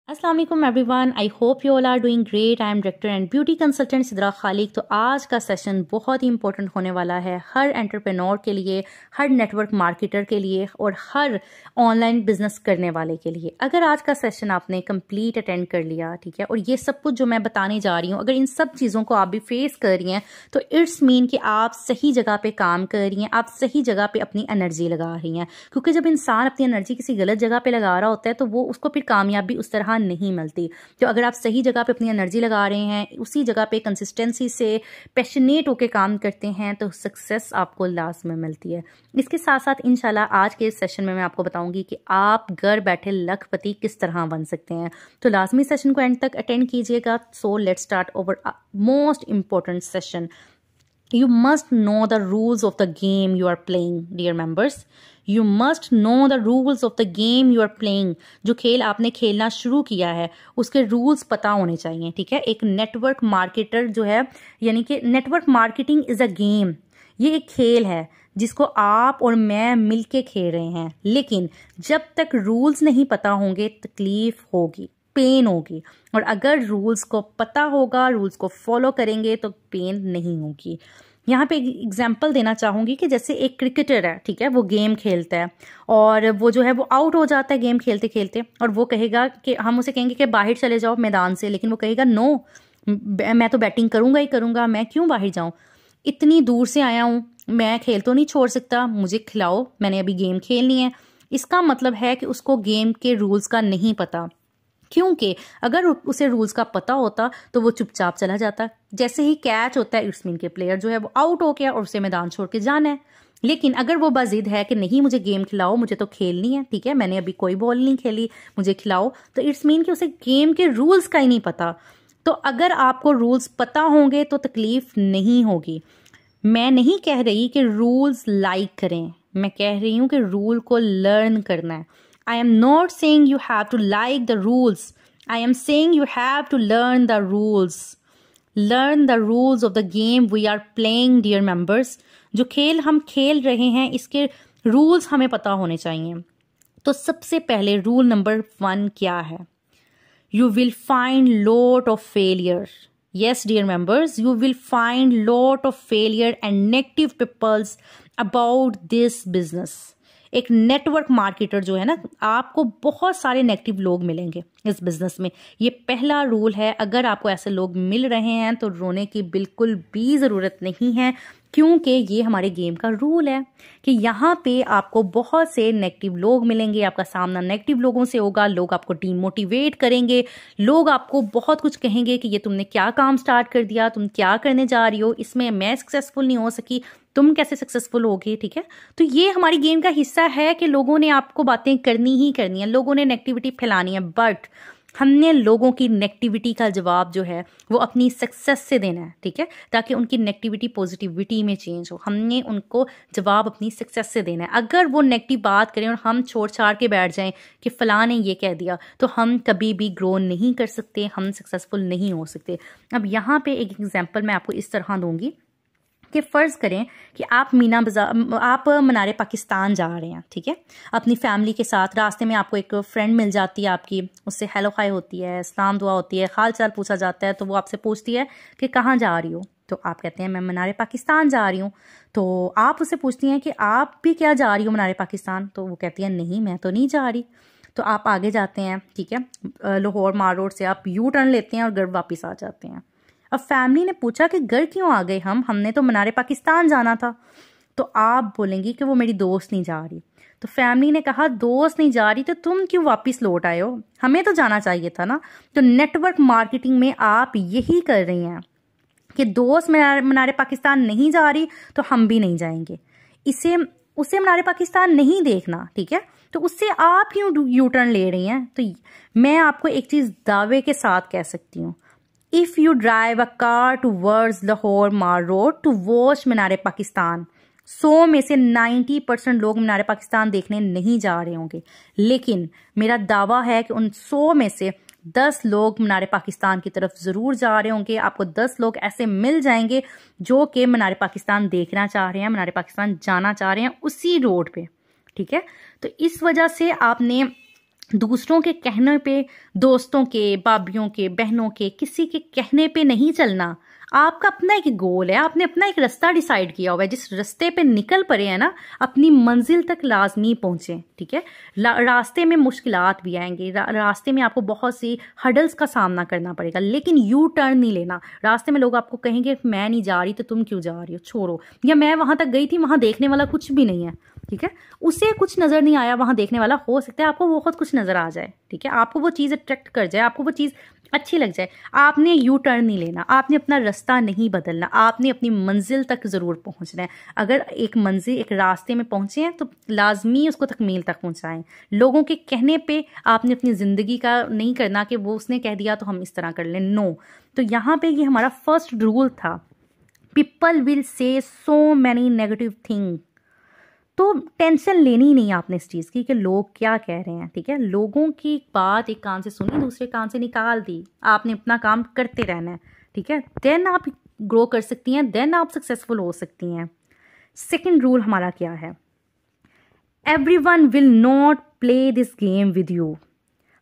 अस्सलाम वालेकुम everyone, I hope you all are doing great. I am director and beauty consultant Sidra Khaliq. तो आज का सेशन बहुत ही इंपॉर्टेंट होने वाला है हर एंटरप्रेन्योर के लिए, हर नेटवर्क मार्केटर के लिए और हर ऑनलाइन बिजनेस करने वाले के लिए। अगर आज का सेशन आपने कंप्लीट अटेंड कर लिया, ठीक है, और ये सब कुछ जो मैं बताने जा रही हूँ, अगर इन सब चीज़ों को आप भी फेस कर रही हैं तो इट्स मीन कि आप सही जगह पे काम कर रही हैं, आप सही जगह पे अपनी एनर्जी लगा रही हैं। क्योंकि जब इंसान अपनी एनर्जी किसी गलत जगह पे लगा रहा होता है तो वो उसको फिर कामयाबी उस तरह नहीं मिलती। तो अगर आप सही जगह पे अपनी एनर्जी लगा रहे हैं, उसी जगह पे कंसिस्टेंसी से पैशनेट होके काम करते हैं तो सक्सेस आपको लास्ट में मिलती है। इसके साथ साथ इंशाल्लाह आज के इस सेशन में मैं आपको बताऊंगी कि आप घर बैठे लखपति किस तरह बन सकते हैं। तो लाजमी सेशन को एंड तक अटेंड कीजिएगा। So let's start over most important session. You must know the rules of the game you are playing, dear members. You must know the rules of the game you are playing. जो खेल आपने खेलना शुरू किया है उसके rules पता होने चाहिए, ठीक है। एक नेटवर्क मार्केटर जो है, यानी कि network marketing is a game, ये एक खेल है जिसको आप और मैं मिलके खेल रहे हैं। लेकिन जब तक रूल्स नहीं पता होंगे तकलीफ होगी, पेन होगी। और अगर रूल्स को पता होगा, रूल्स को फॉलो करेंगे तो पेन नहीं होगी। यहाँ पे एक एग्जांपल देना चाहूंगी कि जैसे एक क्रिकेटर है, ठीक है, वो गेम खेलता है और वो जो है वो आउट हो जाता है गेम खेलते खेलते, और वो कहेगा कि हम उसे कहेंगे कि बाहर चले जाओ मैदान से, लेकिन वो कहेगा नो, मैं तो बैटिंग करूंगा ही करूंगा, मैं क्यों बाहर जाऊं, इतनी दूर से आया हूं, मैं खेल तो नहीं छोड़ सकता, मुझे खिलाओ, मैंने अभी गेम खेलनी है। इसका मतलब है कि उसको गेम के रूल्स का नहीं पता, क्योंकि अगर उसे रूल्स का पता होता तो वो चुपचाप चला जाता। जैसे ही कैच होता है, इट्स मीन के प्लेयर जो है वो आउट हो गया और उसे मैदान छोड़ के जाना है। लेकिन अगर वो बाजिद है कि नहीं मुझे गेम खिलाओ, मुझे तो खेलनी है, ठीक है, मैंने अभी कोई बॉल नहीं खेली, मुझे खिलाओ, तो इट्स मीन कि उसे गेम के रूल्स का ही नहीं पता। तो अगर आपको रूल्स पता होंगे तो तकलीफ नहीं होगी। मैं नहीं कह रही कि रूल्स लाइक करें, मैं कह रही हूं कि रूल को लर्न करना है। I am not saying you have to like the rules. I am saying you have to learn the rules. Learn the rules of the game we are playing, dear members. जो खेल हम खेल रहे हैं इसके rules हमें पता होने चाहिए। तो सबसे पहले रूल नंबर 1 क्या है? You will find lot of failure. Yes, dear members, you will find lot of failure and negative peoples about this business. एक नेटवर्क मार्केटर जो है ना, आपको बहुत सारे नेगेटिव लोग मिलेंगे इस बिजनेस में। ये पहला रूल है। अगर आपको ऐसे लोग मिल रहे हैं तो रोने की बिल्कुल भी ज़रूरत नहीं है, क्योंकि ये हमारे गेम का रूल है कि यहाँ पे आपको बहुत से नेगेटिव लोग मिलेंगे, आपका सामना नेगेटिव लोगों से होगा, लोग आपको डीमोटिवेट करेंगे, लोग आपको बहुत कुछ कहेंगे कि ये तुमने क्या काम स्टार्ट कर दिया, तुम क्या करने जा रही हो, इसमें मैं सक्सेसफुल नहीं हो सकी, तुम कैसे सक्सेसफुल होगे, ठीक है। तो ये हमारी गेम का हिस्सा है कि लोगों ने आपको बातें करनी ही करनी है, लोगों ने नेगेटिविटी फैलानी है, बट हमने लोगों की नेगेटिविटी का जवाब जो है वो अपनी सक्सेस से देना है, ठीक है, ताकि उनकी नेगेटिविटी पॉजिटिविटी में चेंज हो। हमने उनको जवाब अपनी सक्सेस से देना है। अगर वो नेगेटिव बात करें और हम छोड़ छाड़ के बैठ जाएं कि फलां ने ये कह दिया, तो हम कभी भी ग्रो नहीं कर सकते, हम सक्सेसफुल नहीं हो सकते। अब यहाँ पे एक एग्जाम्पल मैं आपको इस तरह दूंगी कि फ़र्ज़ करें कि आप आप मनारे पाकिस्तान जा रहे हैं, ठीक है, अपनी फैमिली के साथ। रास्ते में आपको एक फ्रेंड मिल जाती है आपकी, उससे हेलो हाय होती है, सलाम दुआ होती है, हाल चाल पूछा जाता है। तो वो आपसे पूछती है कि कहाँ जा रही हो, तो आप कहते हैं मैं मनारे पाकिस्तान जा रही हूँ। तो आप उससे पूछती हैं कि आप भी क्या जा रही हो मनारे पाकिस्तान, तो वो कहती है नहीं मैं तो नहीं जा रही। तो आप आगे जाते हैं, ठीक है, लाहौर मार रोड से आप यू टर्न लेते हैं और घर वापस आ जाते हैं। अब फैमिली ने पूछा कि घर क्यों आ गए हमने तो मनारे पाकिस्तान जाना था। तो आप बोलेंगी कि वो मेरी दोस्त नहीं जा रही। तो फैमिली ने कहा दोस्त नहीं जा रही तो तुम क्यों वापस लौट आए हो, हमें तो जाना चाहिए था ना। तो नेटवर्क मार्केटिंग में आप यही कर रही हैं कि दोस्त मनारे पाकिस्तान नहीं जा रही तो हम भी नहीं जाएंगे, उसे मनारे पाकिस्तान नहीं देखना, ठीक है, तो उससे आप क्यों यू टर्न ले रही हैं। तो मैं आपको एक चीज दावे के साथ कह सकती हूँ, If you drive a car towards Lahore Mar Road to watch मीनारे पाकिस्तान, 100 में से 90% लोग मीनारे पाकिस्तान देखने नहीं जा रहे होंगे, लेकिन मेरा दावा है कि उन 100 में से 10 लोग मीनारे पाकिस्तान की तरफ जरूर जा रहे होंगे। आपको 10 लोग ऐसे मिल जाएंगे जो कि मीनारे पाकिस्तान देखना चाह रहे हैं, मीनारे पाकिस्तान जाना चाह रहे हैं उसी रोड पे, ठीक है। तो इस वजह से आपने दूसरों के कहने पे, दोस्तों के, भाभीयों के, बहनों के, किसी के कहने पे नहीं चलना। आपका अपना एक गोल है, आपने अपना एक रास्ता डिसाइड किया हुआ है, जिस रास्ते पे निकल पड़े हैं ना, अपनी मंजिल तक लाजमी पहुंचे, ठीक है। रास्ते में मुश्किलात भी आएंगे, रास्ते में आपको बहुत सी हडल्स का सामना करना पड़ेगा, लेकिन यू टर्न नहीं लेना। रास्ते में लोग आपको कहेंगे मैं नहीं जा रही तो तुम क्यों जा रही हो, छोड़ो, या मैं वहां तक गई थी, वहां देखने वाला कुछ भी नहीं है, ठीक है। उसे कुछ नजर नहीं आया वहां देखने वाला, हो सकता है आपको बहुत कुछ नजर आ जाए, ठीक है, आपको वो चीज अट्रैक्ट कर जाए, आपको वो चीज अच्छी लग जाए। आपने यू टर्न नहीं लेना, आपने अपना रास्ता नहीं बदलना, आपने अपनी मंजिल तक जरूर पहुंचना है। अगर एक मंजिल, एक रास्ते में पहुंचे हैं तो लाजमी उसको तकमील तक पहुंचाएं। लोगों के कहने पे आपने अपनी जिंदगी का नहीं करना कि वो उसने कह दिया तो हम इस तरह कर लें, नो। तो यहाँ पे ये हमारा फर्स्ट रूल था, people will say so many negative thing. तो टेंशन लेनी नहीं आपने इस चीज़ की कि लोग क्या कह रहे हैं, ठीक है। लोगों की बात एक कान से सुनी, दूसरे कान से निकाल दी, आपने अपना काम करते रहना है, ठीक है। देन आप ग्रो कर सकती हैं, देन आप सक्सेसफुल हो सकती हैं। सेकंड रूल हमारा क्या है, everyone will not play this game with you.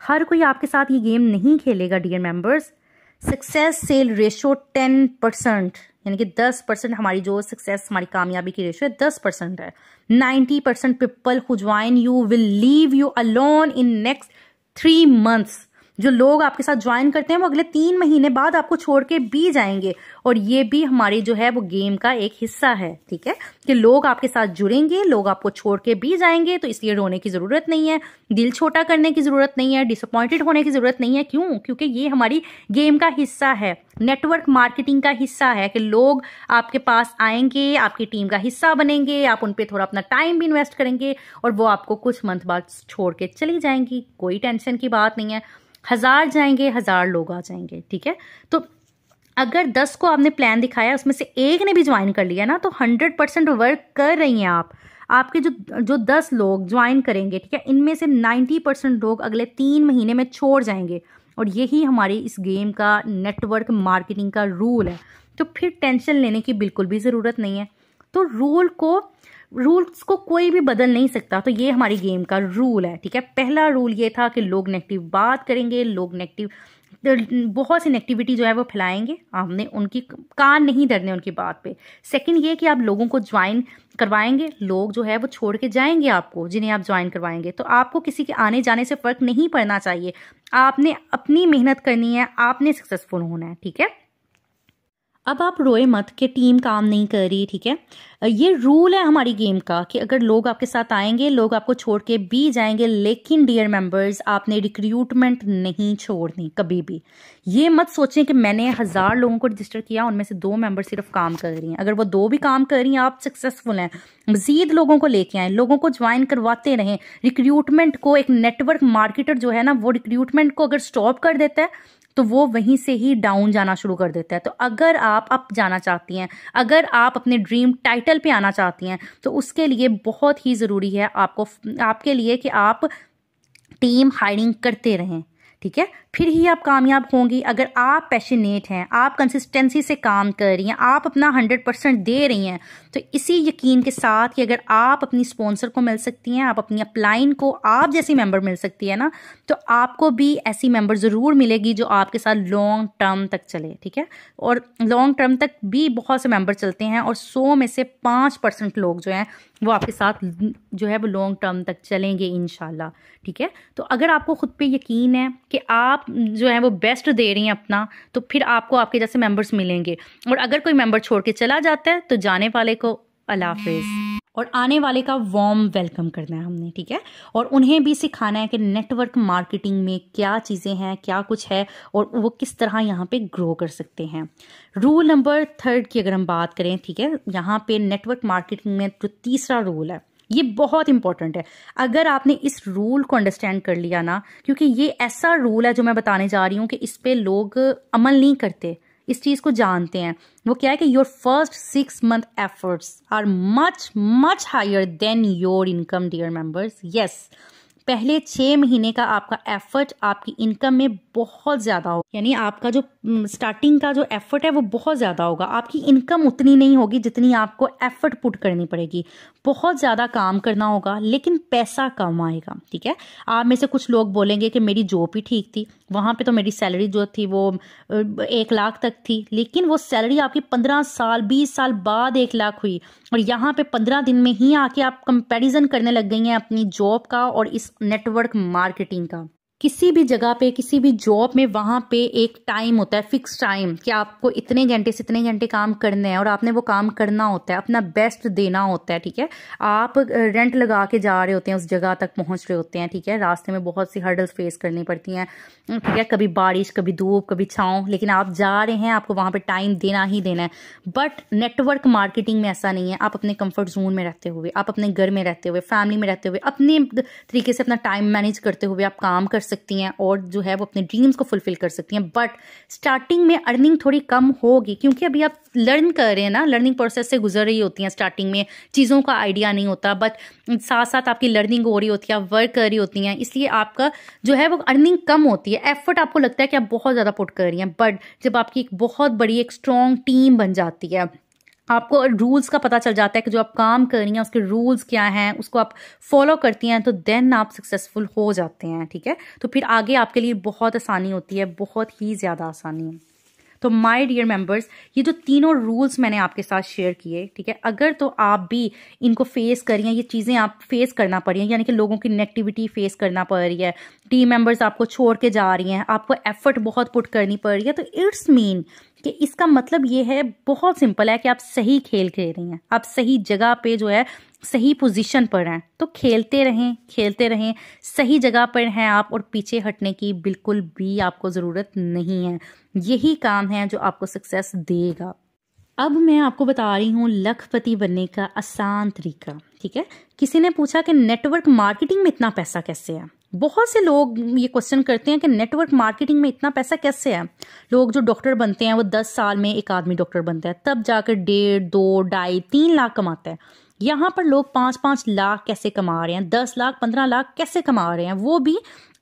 हर कोई आपके साथ ये गेम नहीं खेलेगा dear members. Success sell ratio 10%, यानी कि 10% हमारी जो सक्सेस, हमारी कामयाबी की रेशो है 10% है। 90% people who join you will leave you alone in next 3 months। जो लोग आपके साथ ज्वाइन करते हैं वो अगले 3 महीने बाद आपको छोड़ के भी जाएंगे, और ये भी हमारी जो है वो गेम का एक हिस्सा है, ठीक है, कि लोग आपके साथ जुड़ेंगे, लोग आपको छोड़ के भी जाएंगे। तो इसलिए रोने की जरूरत नहीं है, दिल छोटा करने की जरूरत नहीं है, डिसअपॉइंटेड होने की जरूरत नहीं है। क्यों? क्योंकि ये हमारी गेम का हिस्सा है, नेटवर्क मार्केटिंग का हिस्सा है, कि लोग आपके पास आएंगे, आपकी टीम का हिस्सा बनेंगे, आप उन पे थोड़ा अपना टाइम भी इन्वेस्ट करेंगे, और वो आपको कुछ मंथ बाद छोड़ के चली जाएंगी। कोई टेंशन की बात नहीं है, 1000 जाएंगे, 1000 लोग आ जाएंगे, ठीक है। तो अगर 10 को आपने प्लान दिखाया, उसमें से एक ने भी ज्वाइन कर लिया ना, तो 100% वर्क कर रही हैं आप। आपके जो 10 लोग ज्वाइन करेंगे, ठीक है, इनमें से 90% लोग अगले 3 महीने में छोड़ जाएंगे, और यही हमारी इस गेम का नेटवर्क मार्केटिंग का रूल है। तो फिर टेंशन लेने की बिल्कुल भी ज़रूरत नहीं है। तो रूल्स को कोई भी बदल नहीं सकता। तो ये हमारी गेम का रूल है, ठीक है। पहला रूल ये था कि लोग नेगेटिव बात करेंगे, लोग बहुत सी नेगेटिविटी जो है वो फैलाएंगे, आपने उनकी कान नहीं धरने उनकी बात पे। सेकंड ये कि आप लोगों को ज्वाइन करवाएंगे, लोग जो है वो छोड़ के जाएंगे आपको, जिन्हें आप ज्वाइन करवाएंगे। तो आपको किसी के आने जाने से फर्क नहीं पड़ना चाहिए, आपने अपनी मेहनत करनी है, आपने सक्सेसफुल होना है, ठीक है। अब आप रोए मत कि टीम काम नहीं कर रही, ठीक है। ये रूल है हमारी गेम का कि अगर लोग आपके साथ आएंगे, लोग आपको छोड़ के भी जाएंगे, लेकिन डियर मेंबर्स आपने रिक्रूटमेंट नहीं छोड़नी कभी भी। ये मत सोचें कि मैंने 1000 लोगों को रजिस्टर किया, उनमें से 2 मेंबर सिर्फ काम कर रही हैं। अगर वो 2 भी काम कर रही हैं, आप सक्सेसफुल हैं। मजीद लोगों को लेके आए, लोगों को ज्वाइन करवाते रहें। रिक्रूटमेंट को, एक नेटवर्क मार्केटर जो है ना, वो रिक्रूटमेंट को अगर स्टॉप कर देता है तो वो वहीं से ही डाउन जाना शुरू कर देता है। तो अगर आप अप जाना चाहती हैं, अगर आप अपने ड्रीम टाइटल पे आना चाहती हैं, तो उसके लिए बहुत ही ज़रूरी है आपके लिए कि आप टीम हायरिंग करते रहें, ठीक है। फिर ही आप कामयाब होंगी। अगर आप पैशनेट हैं, आप कंसिस्टेंसी से काम कर रही हैं, आप अपना 100% दे रही हैं, तो इसी यकीन के साथ कि अगर आप अपनी स्पॉन्सर को मिल सकती हैं, आप अपनी अपलाइन को आप जैसी मेंबर मिल सकती है ना, तो आपको भी ऐसी मेंबर ज़रूर मिलेगी जो आपके साथ लॉन्ग टर्म तक चले, ठीक है। और लॉन्ग टर्म तक भी बहुत से मेंबर चलते हैं, और 100 में से 5% लोग जो हैं वो आपके साथ जो है वो लॉन्ग टर्म तक चलेंगे इंशाल्लाह, ठीक है। तो अगर आपको खुद पे यकीन है कि आप जो है वो बेस्ट दे रही हैं अपना, तो फिर आपको आपके जैसे मेंबर्स मिलेंगे। और अगर कोई मेंबर छोड़ के चला जाता है तो जाने वाले को अल्लाह हाफिज़, और आने वाले का वार्म वेलकम करना है हमने, ठीक है। और उन्हें भी सिखाना है कि नेटवर्क मार्केटिंग में क्या चीज़ें हैं, क्या कुछ है, और वो किस तरह यहाँ पे ग्रो कर सकते हैं। रूल नंबर 3 की अगर हम बात करें, ठीक है, यहाँ पे नेटवर्क मार्केटिंग में जो तीसरा रूल है ये बहुत इंपॉर्टेंट है। अगर आपने इस रूल को अंडरस्टैंड कर लिया ना, क्योंकि ये ऐसा रूल है जो मैं बताने जा रही हूँ कि इस पे लोग अमल नहीं करते, इस चीज को जानते हैं। वो क्या है कि your first 6 month efforts are much much higher than your income dear members. Yes, पहले 6 महीने का आपका एफर्ट आपकी इनकम में बहुत ज्यादा होगा, यानी आपका जो स्टार्टिंग का जो एफर्ट है वो बहुत ज्यादा होगा। आपकी इनकम उतनी नहीं होगी जितनी आपको एफर्ट पुट करनी पड़ेगी। बहुत ज्यादा काम करना होगा लेकिन पैसा कम आएगा, ठीक है। आप में से कुछ लोग बोलेंगे कि मेरी जॉब ही ठीक थी, वहाँ पे तो मेरी सैलरी जो थी वो 1 लाख तक थी, लेकिन वो सैलरी आपकी 15 साल 20 साल बाद 1 लाख हुई। और यहाँ पे 15 दिन में ही आके आप कंपैरिजन करने लग गई हैं अपनी जॉब का और इस नेटवर्क मार्केटिंग का। किसी भी जगह पे, किसी भी जॉब में, वहाँ पे एक टाइम होता है, फिक्स टाइम, कि आपको इतने घंटे से इतने घंटे काम करने हैं और आपने वो काम करना होता है, अपना बेस्ट देना होता है, ठीक है। आप रेंट लगा के जा रहे होते हैं, उस जगह तक पहुँच रहे होते हैं, ठीक है। रास्ते में बहुत सी हर्डल्स फेस करनी पड़ती हैं, ठीक है, कभी बारिश, कभी धूप, कभी छाँव, लेकिन आप जा रहे हैं, आपको वहाँ पर टाइम देना ही देना है। बट नेटवर्क मार्केटिंग में ऐसा नहीं है। आप अपने कंफर्ट जोन में रहते हुए, आप अपने घर में रहते हुए, फैमिली में रहते हुए, अपने तरीके से अपना टाइम मैनेज करते हुए आप काम कर सकती हैं और जो है वो अपने ड्रीम्स को फुलफिल कर सकती हैं। बट स्टार्टिंग में अर्निंग थोड़ी कम होगी, क्योंकि अभी आप लर्न कर रहे हैं ना, लर्निंग प्रोसेस से गुजर रही होती हैं। स्टार्टिंग में चीज़ों का आइडिया नहीं होता, बट साथ साथ आपकी लर्निंग हो रही होती है, आप वर्क कर रही होती हैं, इसलिए आपका जो है वो अर्निंग कम होती है। एफर्ट आपको लगता है कि आप बहुत ज़्यादा पुट कर रही हैं, बट जब आपकी एक बहुत बड़ी एक स्ट्रॉन्ग टीम बन जाती है, आपको रूल्स का पता चल जाता है कि जो आप काम कर रही हैं उसके रूल्स क्या हैं, उसको आप फॉलो करती हैं, तो देन आप सक्सेसफुल हो जाते हैं, ठीक है। तो फिर आगे आपके लिए बहुत आसानी होती है, बहुत ही ज़्यादा आसानी है। तो माय डियर मेंबर्स, ये जो तीनों रूल्स मैंने आपके साथ शेयर किए, ठीक है, अगर तो आप भी इनको फेस कर रही हैं, ये चीज़ें आप फेस करना पड़ रही हैं, यानी कि लोगों की नेगेटिविटी फेस करना पड़ रही है, टीम मेंबर्स आपको छोड़ के जा रही हैं, आपको एफर्ट बहुत पुट करनी पड़ रही है, तो इट्स मीन कि इसका मतलब ये है, बहुत सिंपल है, कि आप सही खेल खेल रही हैं, आप सही जगह पे जो है सही पोजीशन पर हैं। तो खेलते रहें, सही जगह पर हैं आप, और पीछे हटने की बिल्कुल भी आपको ज़रूरत नहीं है। यही काम है जो आपको सक्सेस देगा। अब मैं आपको बता रही हूँ लखपति बनने का आसान तरीका, ठीक है। किसी ने पूछा कि नेटवर्क मार्केटिंग में इतना पैसा कैसे है। बहुत से लोग ये क्वेश्चन करते हैं कि नेटवर्क मार्केटिंग में इतना पैसा कैसे है। लोग जो डॉक्टर बनते हैं वो 10 साल में एक आदमी डॉक्टर बनता है, तब जाकर 1.5, 2, 2.5, 3 लाख कमाता है। यहाँ पर लोग 5-5 लाख कैसे कमा रहे हैं, 10 लाख 15 लाख कैसे कमा रहे हैं, वो भी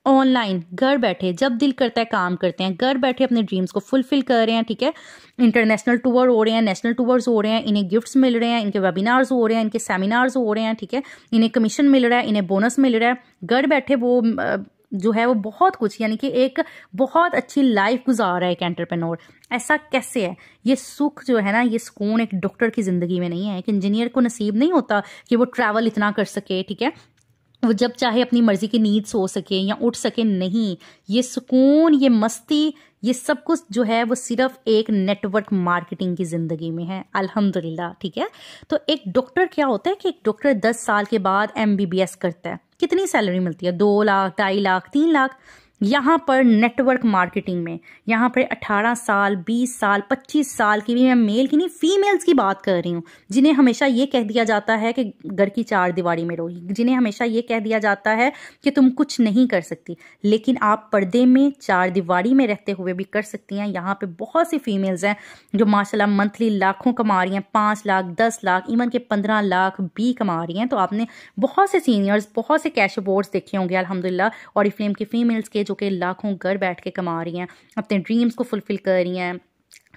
ऑनलाइन, घर बैठे, जब दिल करता है काम करते हैं, घर बैठे अपने ड्रीम्स को फुलफिल कर रहे हैं, ठीक है। इंटरनेशनल टूर हो रहे हैं, नेशनल टूर्स हो रहे हैं, इन्हें गिफ्ट्स मिल रहे हैं, इनके वेबिनार्स हो रहे हैं, इनके सेमिनार्स हो रहे हैं, ठीक है, इन्हें कमीशन मिल रहा है, इन्हें बोनस मिल रहा है, घर बैठे वो जो है वो बहुत कुछ, यानी कि एक बहुत अच्छी लाइफ गुजार रहा है एक एंटरप्रेन्योर। ऐसा कैसे है? ये सुख जो है ना, ये सुकून एक डॉक्टर की जिंदगी में नहीं है। एक इंजीनियर को नसीब नहीं होता कि वो ट्रैवल इतना कर सके, ठीक है, वो जब चाहे अपनी मर्जी की नींद सो सके या उठ सके, नहीं। ये सुकून, ये मस्ती, ये सब कुछ जो है वो सिर्फ एक नेटवर्क मार्केटिंग की जिंदगी में है, अल्हम्दुलिल्लाह, ठीक है। तो एक डॉक्टर क्या होता है कि एक डॉक्टर 10 साल के बाद MBBS करता है, कितनी सैलरी मिलती है? 2 लाख, 2.5 लाख, 3 लाख। यहाँ पर नेटवर्क मार्केटिंग में, यहाँ पर 18 साल, 20 साल, 25 साल की भी, मैं मेल की नहीं फीमेल्स की बात कर रही हूँ, जिन्हें हमेशा ये कह दिया जाता है कि घर की 4 दीवारी में रहो, जिन्हें हमेशा ये कह दिया जाता है कि तुम कुछ नहीं कर सकती, लेकिन आप पर्दे में 4 दीवारी में रहते हुए भी कर सकती हैं। यहाँ पे बहुत सी फीमेल्स हैं जो माशाल्लाह मंथली लाखों कमा रही हैं, 5 लाख, 10 लाख, इवन के 15 लाख भी कमा रही हैं। तो आपने बहुत से सीनियर्स, बहुत से कैश अवार्ड्स देखे होंगे अल्हम्दुलिल्लाह, ऑरिफ्लेम की फीमेल्स के, जो कि लाखों घर बैठ के कमा रही हैं, अपने ड्रीम्स को फुलफिल कर रही हैं,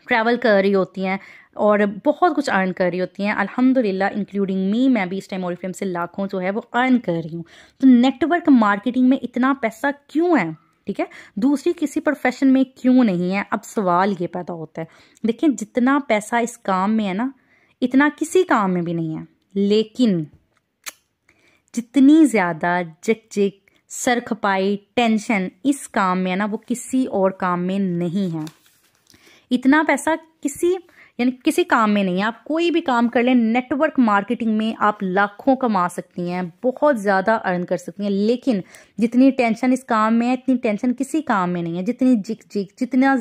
ट्रैवल कर रही होती हैं और बहुत कुछ अर्न कर रही होती हैं अल्हम्दुलिल्लाह, इंक्लूडिंग मी। मैं भी इस टाइम ऑरिफ्लेम से लाखों जो है वो अर्न कर रही हूँ। तो नेटवर्क मार्केटिंग में इतना पैसा क्यों है, ठीक है, दूसरी किसी प्रोफेशन में क्यों नहीं है? अब सवाल ये पैदा होता है, देखिए जितना पैसा इस काम में है ना, इतना किसी काम में भी नहीं है, लेकिन जितनी ज्यादा झिक, सर खपाई, टेंशन इस काम में है ना, वो किसी और काम में नहीं है। इतना पैसा किसी काम में नहीं है। आप कोई भी काम कर लें, नेटवर्क मार्केटिंग में आप लाखों कमा सकती हैं, बहुत ज़्यादा अर्न कर सकती हैं, लेकिन जितनी टेंशन इस काम में है, इतनी टेंशन किसी काम में नहीं है। जितनी झिक, जितना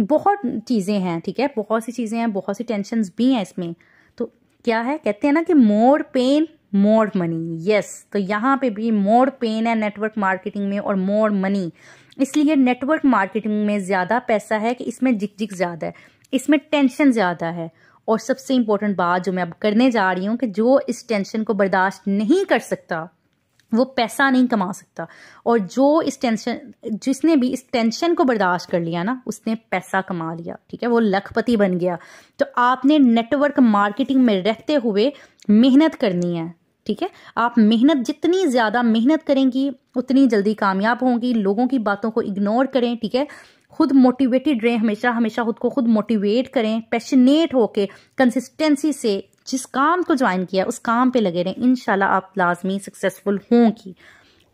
बहुत चीज़ें हैं, ठीक है, बहुत सी चीज़ें हैं, बहुत सी टेंशन भी हैं इसमें। तो क्या है, कहते हैं ना कि मोर पेन मोर मनी। यस, तो यहाँ पे भी मोर पेन है नेटवर्क मार्केटिंग में और मोर मनी। इसलिए नेटवर्क मार्केटिंग में ज़्यादा पैसा है कि इसमें झिक ज़्यादा है, इसमें टेंशन ज़्यादा है। और सबसे इम्पोर्टेंट बात जो मैं अब करने जा रही हूँ कि जो इस टेंशन को बर्दाश्त नहीं कर सकता वो पैसा नहीं कमा सकता, और जिसने भी इस टेंशन को बर्दाश्त कर लिया ना, उसने पैसा कमा लिया, ठीक है, वो लखपति बन गया। तो आपने नेटवर्क मार्केटिंग में रहते हुए मेहनत करनी है, ठीक है। आप मेहनत, जितनी ज़्यादा मेहनत करेंगी उतनी जल्दी कामयाब होंगी। लोगों की बातों को इग्नोर करें, ठीक है। खुद मोटिवेटेड रहें, हमेशा हमेशा खुद को खुद मोटिवेट करें, पैशनेट होके कंसिस्टेंसी से जिस काम को ज्वाइन किया उस काम पे लगे रहें। इंशाल्लाह आप लाजमी सक्सेसफुल होंगी।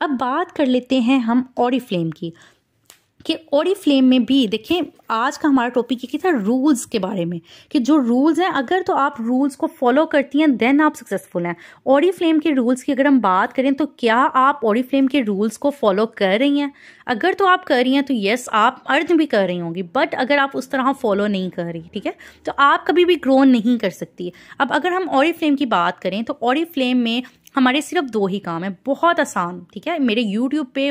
अब बात कर लेते हैं हम ऑरिफ्लेम की, कि ऑरिफ्लेम में भी देखें, आज का हमारा टॉपिक ये था रूल्स के बारे में, कि जो रूल्स हैं अगर तो आप रूल्स को फॉलो करती हैं देन आप सक्सेसफुल हैं। ऑरिफ्लेम के रूल्स की अगर हम बात करें तो क्या आप ऑरिफ्लेम के रूल्स को फॉलो कर रही हैं? अगर तो आप कर रही हैं तो यस, आप अर्न भी कर रही होंगी, बट अगर आप उस तरह फॉलो नहीं कर रही, ठीक है, तो आप कभी भी ग्रो नहीं कर सकती। अब अगर हम ऑरिफ्लेम की बात करें तो ऑरिफ्लेम में हमारे सिर्फ 2 ही काम है, बहुत आसान, ठीक है। मेरे यूट्यूब पे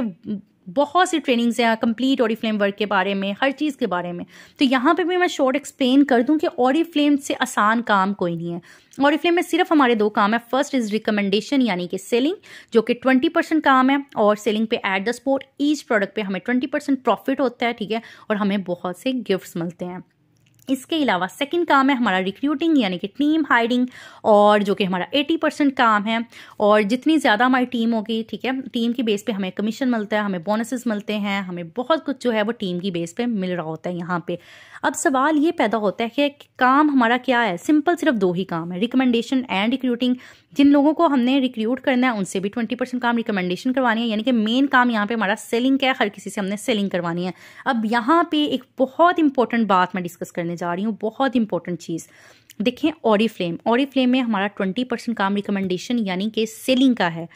बहुत सी ट्रेनिंग्स हैं कंप्लीट ऑरिफ्लेम वर्क के बारे में, हर चीज़ के बारे में। तो यहाँ पे भी मैं शॉर्ट एक्सप्लेन कर दूं कि ऑरिफ्लेम से आसान काम कोई नहीं है। ऑरिफ्लेम में सिर्फ हमारे 2 काम है। फर्स्ट इज रिकमेंडेशन यानी कि सेलिंग, जो कि 20% काम है, और सेलिंग पे at the spot each product पे हमें 20% प्रॉफिट होता है, ठीक है, और हमें बहुत से गिफ्ट्स मिलते हैं। इसके अलावा सेकंड काम है हमारा रिक्रूटिंग यानी कि टीम हायरिंग, और जो कि हमारा 80% काम है। और जितनी ज़्यादा हमारी टीम होगी, ठीक है, टीम की बेस पे हमें कमीशन मिलता है, हमें बोनसेस मिलते हैं, हमें बहुत कुछ जो है वो टीम की बेस पे मिल रहा होता है यहाँ पे। अब सवाल ये पैदा होता है कि काम हमारा क्या है? सिंपल, सिर्फ 2 ही काम है, रिकमेंडेशन एंड रिक्रूटिंग। जिन लोगों को हमने रिक्रूट करना है उनसे भी 20% काम रिकमेंडेशन करवानी है, यानी कि मेन काम यहाँ पे हमारा सेलिंग का है, हर किसी से हमने सेलिंग करवानी है। अब यहाँ पे एक बहुत इंपॉर्टेंट बात मैं डिस्कस करने जा रही हूँ, बहुत इंपॉर्टेंट चीज़। देखें, ऑरिफ्लेम में हमारा 20% काम रिकमेंडेशन यानी कि सेलिंग का है।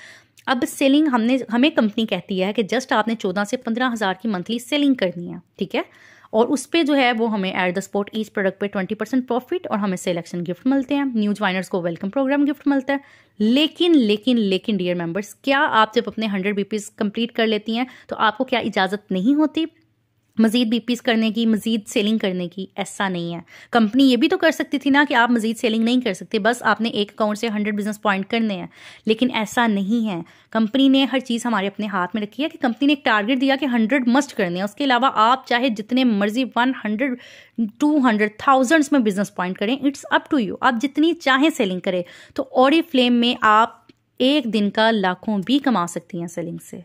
अब सेलिंग हमें कंपनी कहती है कि जस्ट आपने 14 से 15 हज़ार की मंथली सेलिंग करनी है, ठीक है, और उस पे जो है वो हमें at the spot each product पे 20% प्रॉफिट और हमें सिलेक्शन गिफ्ट मिलते हैं, न्यू ज्वाइनर्स को वेलकम प्रोग्राम गिफ्ट मिलता है। लेकिन डियर मेंबर्स, क्या आप जब अपने 100 बीपीज कंप्लीट कर लेती हैं तो आपको क्या इजाज़त नहीं होती मजीद बीपीस करने की, मजीद सेलिंग करने की? ऐसा नहीं है। कंपनी ये भी तो कर सकती थी ना कि आप मजीद सेलिंग नहीं कर सकते, बस आपने एक अकाउंट से 100 बिजनेस पॉइंट करने हैं, लेकिन ऐसा नहीं है। कंपनी ने हर चीज़ हमारे अपने हाथ में रखी है कि कंपनी ने एक टारगेट दिया कि 100 मस्ट करने हैं। उसके अलावा आप चाहे जितने मर्जी 100, 200, थाउजेंड्स में बिजनेस पॉइंट करें, इट्स अप टू यू, आप जितनी चाहें सेलिंग करें। तो ऑरिफ्लेम में आप एक दिन का लाखों भी कमा सकती हैं सेलिंग से।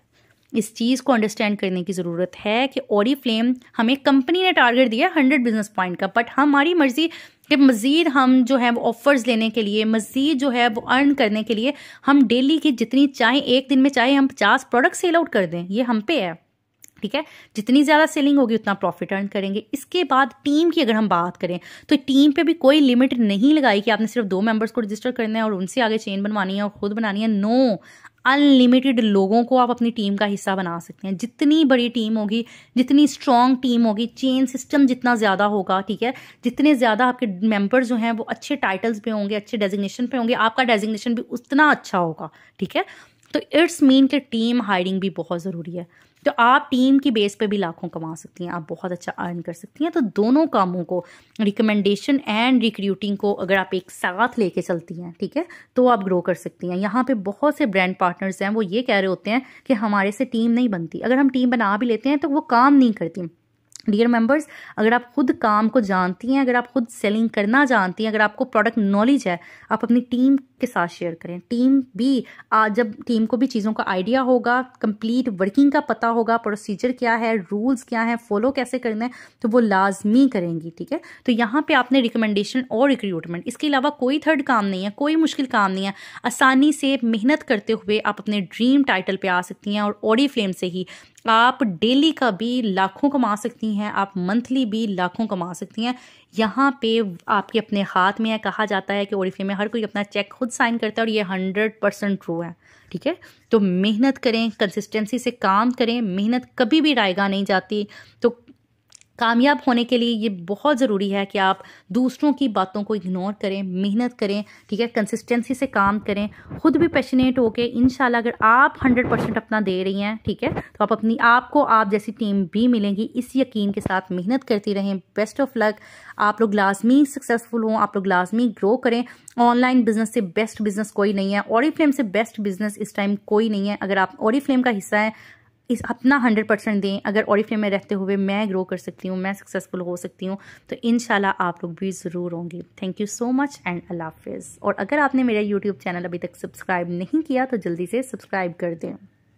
इस चीज़ को अंडरस्टैंड करने की ज़रूरत है कि ऑरिफ्लेम, हमें कंपनी ने टारगेट दिया 100 बिजनेस पॉइंट का, बट हमारी मर्जी कि मज़ीद हम जो है वो ऑफर्स लेने के लिए, मज़ीद जो है वो अर्न करने के लिए हम डेली की जितनी चाहे, एक दिन में चाहे हम 50 प्रोडक्ट सेल आउट कर दें, ये हम पे है, ठीक है। जितनी ज़्यादा सेलिंग होगी उतना प्रॉफिट अर्न करेंगे। इसके बाद टीम की अगर हम बात करें तो टीम पे भी कोई लिमिट नहीं लगाई कि आपने सिर्फ 2 मेंबर्स को रजिस्टर करना है और उनसे आगे चेन बनवानी है और खुद बनानी है। नो, अनलिमिटेड लोगों को आप अपनी टीम का हिस्सा बना सकते हैं। जितनी बड़ी टीम होगी, जितनी स्ट्रॉन्ग टीम होगी, चेन सिस्टम जितना ज़्यादा होगा, ठीक है, जितने ज़्यादा आपके मेंबर्स जो हैं वो अच्छे टाइटल्स पे होंगे, अच्छे डेजिग्नेशन पे होंगे, आपका डेजिग्नेशन भी उतना अच्छा होगा, ठीक है। तो इट्स मीन कि टीम हायरिंग भी बहुत ज़रूरी है। तो आप टीम की बेस पे भी लाखों कमा सकती हैं, आप बहुत अच्छा अर्न कर सकती हैं। तो दोनों कामों को, रिकमेंडेशन एंड रिक्रूटिंग को अगर आप एक साथ लेके चलती हैं, ठीक है, तो आप ग्रो कर सकती हैं। यहाँ पे बहुत से ब्रांड पार्टनर्स हैं, वो ये कह रहे होते हैं कि हमारे से टीम नहीं बनती। अगर हम टीम बना भी लेते हैं तो वो काम नहीं करती। डियर मेंबर्स, अगर आप खुद काम को जानती हैं, अगर आप खुद सेलिंग करना जानती हैं, अगर आपको प्रोडक्ट नॉलेज है, आप अपनी टीम के साथ शेयर करें। टीम भी जब टीम को भी चीज़ों का आइडिया होगा, कंप्लीट वर्किंग का पता होगा, प्रोसीजर क्या है, रूल्स क्या है, फॉलो कैसे करना है, तो वो लाजमी करेंगी, ठीक है। तो यहाँ पे आपने रिकमेंडेशन और रिक्रूटमेंट, इसके अलावा कोई थर्ड काम नहीं है, कोई मुश्किल काम नहीं है। आसानी से मेहनत करते हुए आप अपने ड्रीम टाइटल पे आ सकती हैं और ऑरिफ्लेम से ही आप डेली का भी लाखों कमा सकती हैं, आप मंथली भी लाखों कमा सकती हैं। यहाँ पे आपके अपने हाथ में है। कहा जाता है कि ऑरिफ्लेम में हर कोई अपना चेक खुद साइन करता है और ये 100% ट्रू है, ठीक है। तो मेहनत करें, कंसिस्टेंसी से काम करें, मेहनत कभी भी रायगा नहीं जाती। तो कामयाब होने के लिए ये बहुत ज़रूरी है कि आप दूसरों की बातों को इग्नोर करें, मेहनत करें, ठीक है, कंसिस्टेंसी से काम करें, खुद भी पैशनेट होके। इंशाल्लाह अगर आप 100% अपना दे रही हैं, ठीक है, तो आप अपनी आपको आप जैसी टीम भी मिलेंगी। इस यकीन के साथ मेहनत करती रहें। Best of luck. आप लोग लाजमी सक्सेसफुल हों, आप लोग लाजमी ग्रो करें। ऑनलाइन बिजनेस से बेस्ट बिजनेस कोई नहीं है, ऑरिफ्लेम से बेस्ट बिजनेस इस टाइम कोई नहीं है। अगर आप ऑरिफ्लेम का हिस्सा हैं, इस अपना 100% दें। अगर ओरिफ्लेम में रहते हुए मैं ग्रो कर सकती हूँ, मैं सक्सेसफुल हो सकती हूँ, तो इंशाल्लाह आप लोग भी ज़रूर होंगे। Thank you so much and अल्लाह हाफिज़। और अगर आपने मेरा यूट्यूब चैनल अभी तक सब्सक्राइब नहीं किया तो जल्दी से सब्सक्राइब कर दें।